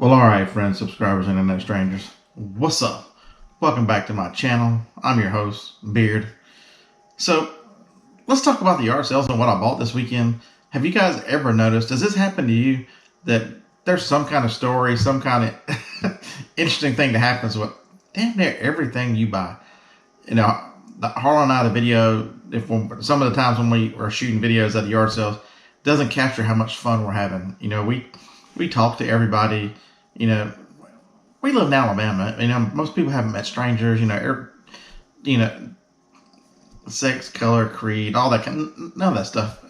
Well, alright friends, subscribers, and internet strangers. What's up? Welcome back to my channel. I'm your host, Beard. So, let's talk about the yard sales and what I bought this weekend. Have you guys ever noticed, does this happen to you, that there's some kind of story, some kind of interesting thing that happens with damn near everything you buy? You know, Harlan and I, the video, some of the times when we are shooting videos at the yard sales, doesn't capture how much fun we're having. You know, we talk to everybody. You know, we live in Alabama. You know, most people haven't met strangers. Sex, color, creed, all that none of that stuff.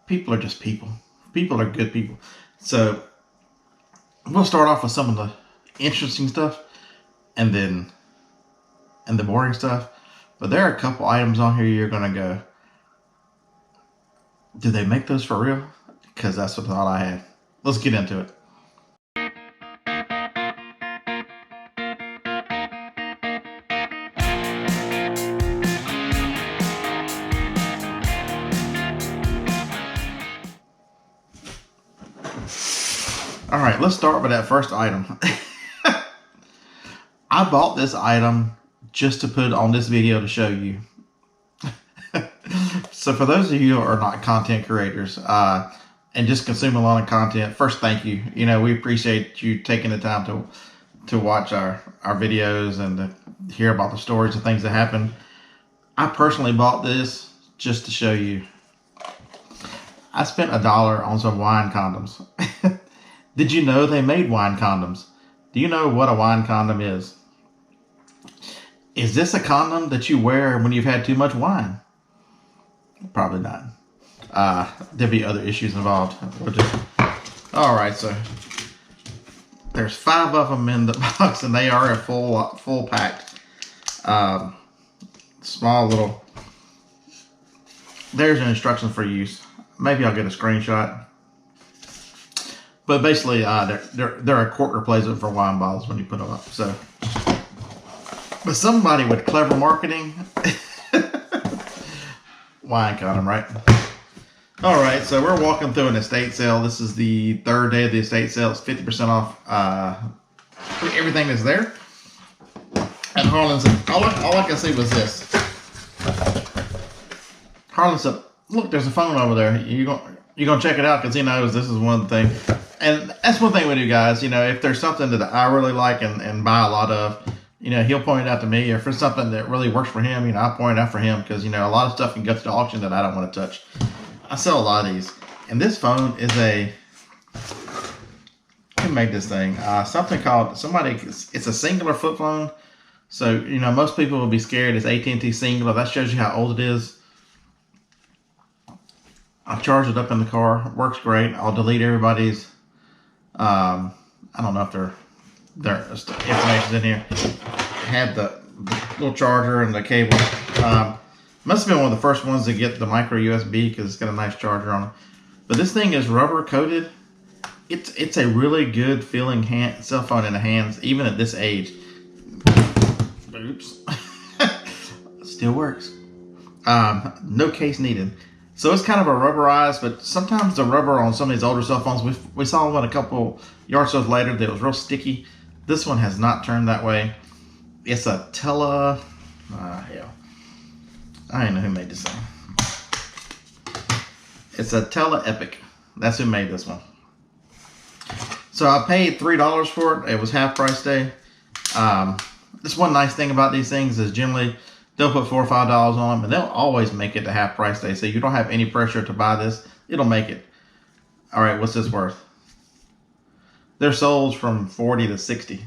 People are just people. People are good people. So we'll start off with some of the interesting stuff, and then the boring stuff. But there are a couple items on here you're gonna go, do they make those for real? Because that's what I thought I had. Let's get into it. All right, let's start with that first item. I bought this item just to put on this video to show you. So for those of you who are not content creators and just consume a lot of content, first, thank you. You know, we appreciate you taking the time to watch our videos and to hear about the stories and things that happen. I personally bought this just to show you. I spent $1 on some wine condoms. Did you know they made wine condoms? Do you know what a wine condom is? Is this a condom that you wear when you've had too much wine? Probably not. There'd be other issues involved. All right, so there's 5 of them in the box, and they are a full packed. Small little. There's an instruction for use. Maybe I'll get a screenshot. But basically, they're a quart replacement for wine bottles when you put them up. So, but somebody with clever marketing, wine condom, right? All right, so we're walking through an estate sale. This is the 3rd day of the estate sale. It's 50% off everything that's there. And Harlan said, all I can see was this. Harlan said, "Look, there's a phone over there. You're gonna check it out because he knows this is one of the things." And that's one thing we do, guys. You know, if there's something that I really like and buy a lot of, you know, he'll point it out to me. Or if it's something that really works for him, you know, I'll point it out for him because, you know, a lot of stuff can go to the auction that I don't want to touch. I sell a lot of these. And this phone is who made this thing? Something called, it's a singular flip phone. So, you know, most people will be scared. It's AT&T singular. That shows you how old it is. I've charged it up in the car. It works great. I'll delete everybody's. I don't know if their information's in here. It had the little charger and the cable. Must have been one of the first ones to get the micro USB because it's got a nice charger on it. But this thing is rubber coated. It's a really good feeling cell phone in the hands, even at this age. Oops. Still works. No case needed. So it's kind of a rubberized, but sometimes the rubber on some of these older cell phones, we saw one a couple yard sales later that was real sticky. This one has not turned that way. It's a hell, I don't know who made this thing. It's a Tele Epic. That's who made this one. So I paid $3 for it. It was half price day. This one nice thing about these things is generally they'll put $4 or $5 on them, and they'll always make it to half price day. So you don't have any pressure to buy this. It'll make it. All right, what's this worth? They're sold from 40 to 60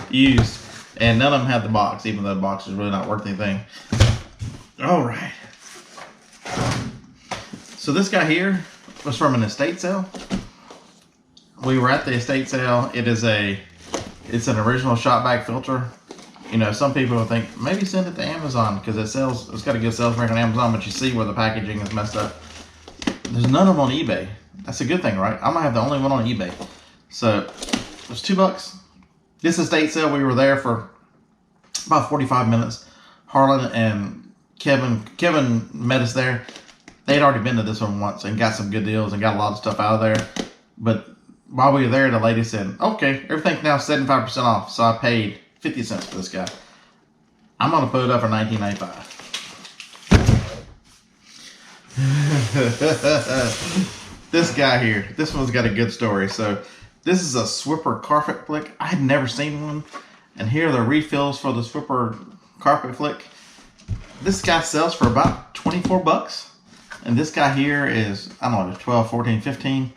used, and none of them have the box, even though the box is really not worth anything. All right. So this guy here was from an estate sale. We were at the estate sale. It's an original Shop-vac filter. You know, some people will think, maybe send it to Amazon because it's got a good sales rank on Amazon, but you see where the packaging is messed up. There's none of them on eBay. That's a good thing, right? I might have the only one on eBay. So it was $2. This estate sale, we were there for about 45 minutes. Harlan and Kevin met us there. They had already been to this one once and got some good deals and got a lot of stuff out of there. But while we were there, the lady said, okay, everything's now 75% off. So I paid 50 cents for this guy. I'm going to put it up for $19.95. This guy here, this one's got a good story. So this is a Swiffer carpet flick. I had never seen one. And here are the refills for the Swiffer carpet flick. This guy sells for about 24 bucks. And this guy here is, I don't know, 12, 14, 15.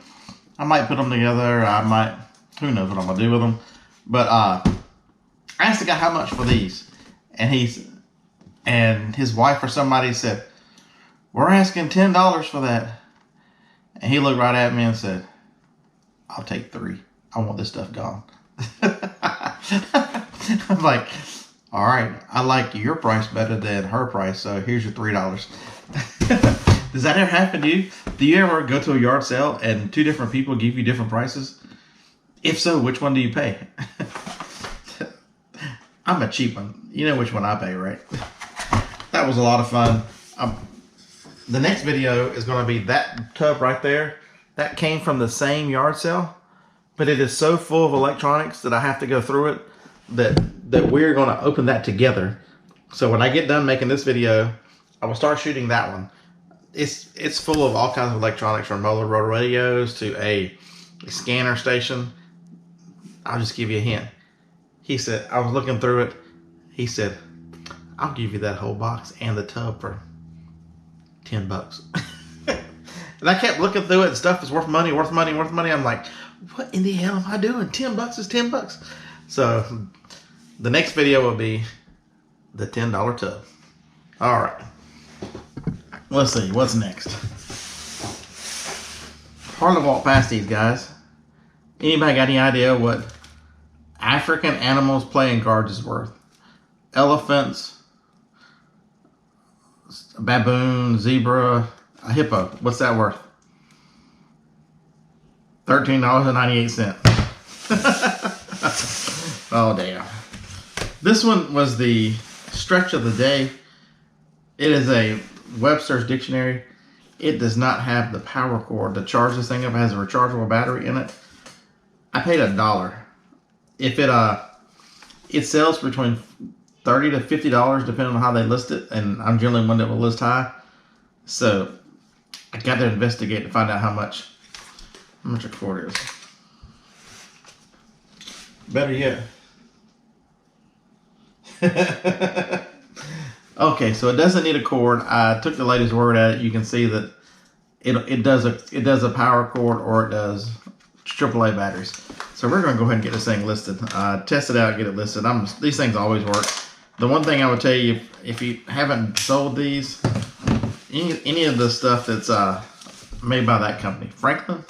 I might put them together. I might, who knows what I'm going to do with them. But I asked the guy how much for these. And his wife or somebody said, we're asking $10 for that. And he looked right at me and said, I'll take 3. I want this stuff gone. I'm like, all right, I like your price better than her price, so here's your $3. Does that ever happen to you? Do you ever go to a yard sale and 2 different people give you different prices? If so, which one do you pay? I'm a cheap one. You know which one I pay, right? That was a lot of fun. The next video is going to be that tub right there. That came from the same yard sale, but it is so full of electronics that I have to go through it that we're going to open that together. So when I get done making this video, I will start shooting that one. It's full of all kinds of electronics, from roller radios to a scanner station. I'll just give you a hint. He said, I was looking through it. He said, I'll give you that whole box and the tub for 10 bucks. And I kept looking through it, and stuff is worth money, worth money, worth money. I'm like, what in the hell am I doing? 10 bucks is 10 bucks. So the next video will be the $10 tub. All right. Let's see, what's next? Hardly walk past these guys. Anybody got any idea what African animals playing cards is worth? Elephants, a baboon, zebra, a hippo. What's that worth? $13.98. Oh, damn. This one was the stretch of the day. It is a Webster's dictionary. It does not have the power cord to charge this thing up. It has a rechargeable battery in it. I paid $1. If it sells between $30 to $50 depending on how they list it, and I'm generally one that will list high. So I got to investigate to find out how much a cord is. Better yet. Okay, so it doesn't need a cord. I took the lady's word at it. You can see that it does a power cord, or it does AAA batteries. So we're going to go ahead and get this thing listed. Test it out, get it listed. These things always work. The one thing I would tell you, if you haven't sold these, any of the stuff that's made by that company, Franklin,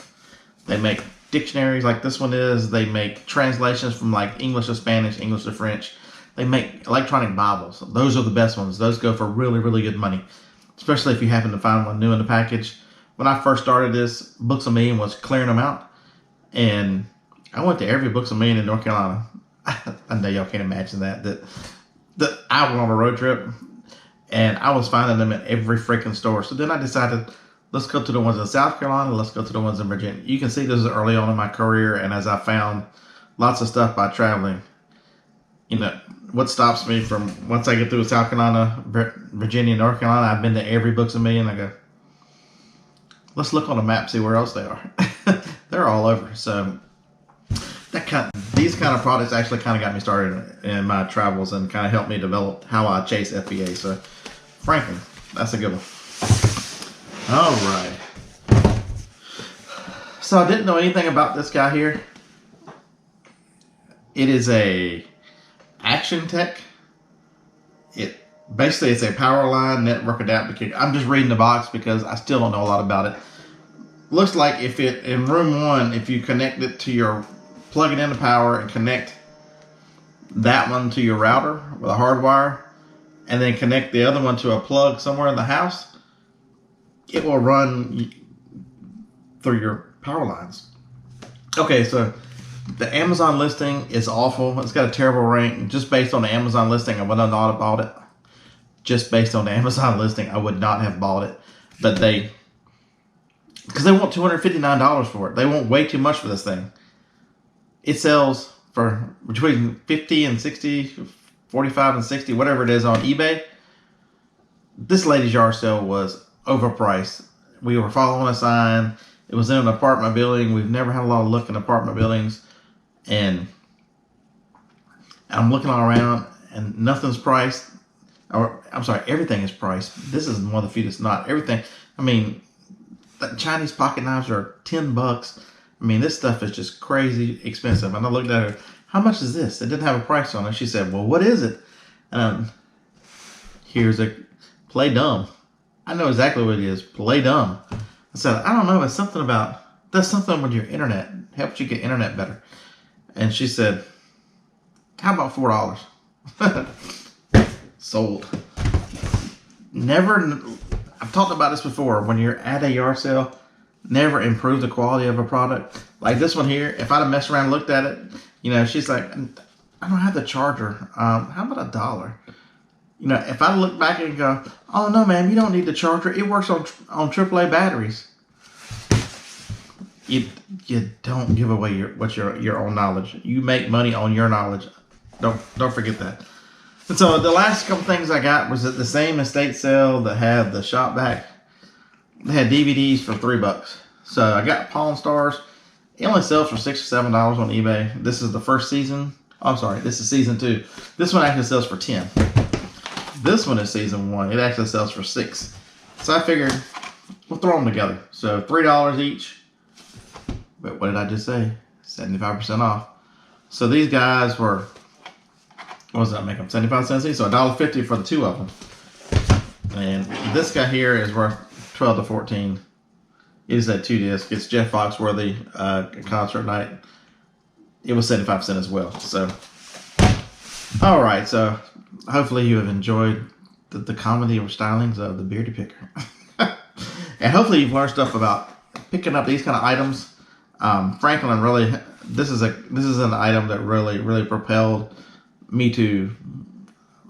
they make dictionaries like this one is. They make translations from like English to Spanish, English to French. They make electronic Bibles. Those are the best ones. Those go for really, really good money, especially if you happen to find one new in the package. When I first started this, Books A Million was clearing them out, and I went to every Books A Million in North Carolina. I know y'all can't imagine that I went on a road trip, and I was finding them at every freaking store. So then I decided, let's go to the ones in South Carolina, let's go to the ones in Virginia. You can see this is early on in my career, and as I found lots of stuff by traveling, you know, what stops me from, once I get through South Carolina, Virginia, North Carolina, I've been to every Books A Million. I go, let's look on a map, see where else they are. They're all over. So these kind of products actually kind of got me started in my travels and kind of helped me develop how I chase FBA. So Franklin, that's a good one. All right. So I didn't know anything about this guy here. It is a Action Tech. It's a Powerline network adapter. I'm just reading the box because I still don't know a lot about it. Looks like in room 1, if you connect it to plug it into power and connect that one to your router with a hard wire, and then connect the other one to a plug somewhere in the house, it will run through your power lines. Okay, so the Amazon listing is awful. It's got a terrible rank. Just based on the Amazon listing, I would not have bought it. Just based on the Amazon listing, I would not have bought it. But because they want $259 for it. They want way too much for this thing. It sells for between 50 and 60, 45 and 60, whatever it is on eBay. This lady's yard sale was overpriced. We were following a sign. It was in an apartment building. We've never had a lot of luck in apartment buildings. And I'm looking all around and nothing's priced. Or, I'm sorry, everything is priced. This is one of the few that's not. Everything, I mean, the Chinese pocket knives are $10. I mean, this stuff is just crazy expensive. And I looked at her, how much is this? It didn't have a price on it. She said, well, what is it? Here's a play dumb. I know exactly what it is. Play dumb. I said, I don't know. It's something about, does something with your internet. Helps you get internet better. And she said, how about $4? Sold. Never, I've talked about this before. When you're at a yard sale, never improve the quality of a product. Like this one here, if I'd have messed around and looked at it, you know, she's like, I don't have the charger. How about $1? You know, if I look back and go, oh no, man, you don't need the charger. It works on AAA batteries. You don't give away your own knowledge. You make money on your knowledge. Don't forget that. And so the last couple things I got was at the same estate sale that had the Shop-vac. They had DVDs for $3. So I got Pawn Stars. It only sells for $6 or $7 on eBay. This is the first season. I'm sorry, this is season 2. This one actually sells for $10. This one is season 1. It actually sells for $6. So I figured we'll throw them together. So $3 each. But what did I just say? 75% off. So these guys were, what does that make them? 75 cents each. So $1.50 for the 2 of them. And this guy here is worth 12 to 14. It is that 2 disc. It's Jeff Foxworthy concert night. It was 75 cents as well. So, all right. So hopefully you have enjoyed the comedy or stylings of the Beardy Picker. And hopefully you've learned stuff about picking up these kind of items. Franklin really, this is an item that really propelled me to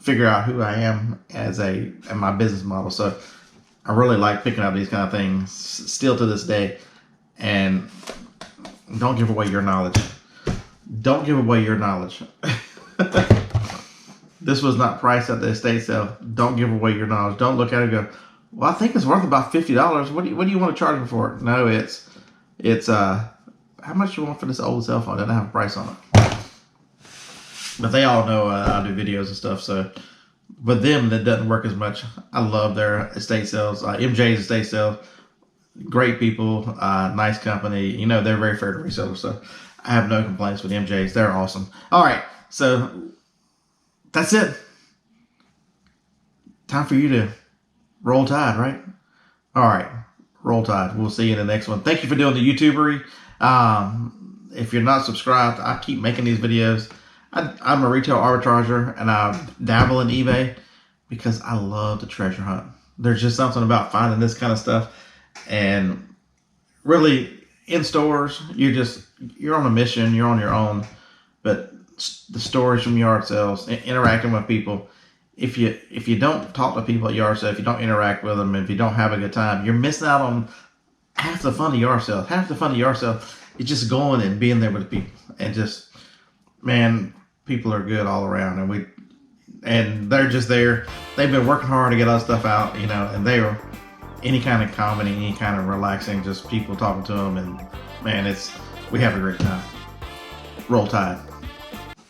figure out who I am and my business model. So I really like picking up these kind of things still to this day. And don't give away your knowledge. Don't give away your knowledge. This was not priced at the estate sale. Don't give away your knowledge. Don't look at it and go, well, I think it's worth about $50. What do you want to charge me for it? No, it's how much you want for this old cell phone? It doesn't have a price on it. But they all know I do videos and stuff. So, but them, that doesn't work as much. I love their estate sales. MJ's estate sales. Great people, nice company. You know, they're very fair to resellers. So I have no complaints with MJ's. They're awesome. All right. So that's it. Time for you to roll tide, right? All right. Roll tide. We'll see you in the next one. Thank you for doing the YouTubery. If you're not subscribed, I keep making these videos. I'm a retail arbitrager and I dabble in eBay because I love to treasure hunt. There's just something about finding this kind of stuff. And really in stores, you're on a mission, you're on your own. But the stories from yard sales, interacting with people, if you don't talk to people at yard sales, if you don't interact with them, if you don't have a good time, you're missing out on half the fun of yard sales. Half the fun of yard sales is just going and being there with the people. And just, man, people are good all around. And they're just there. They've been working hard to get all stuff out, you know, and they are any kind of comedy, any kind of relaxing, just people talking to them. And man, we have a great time. Roll Tide.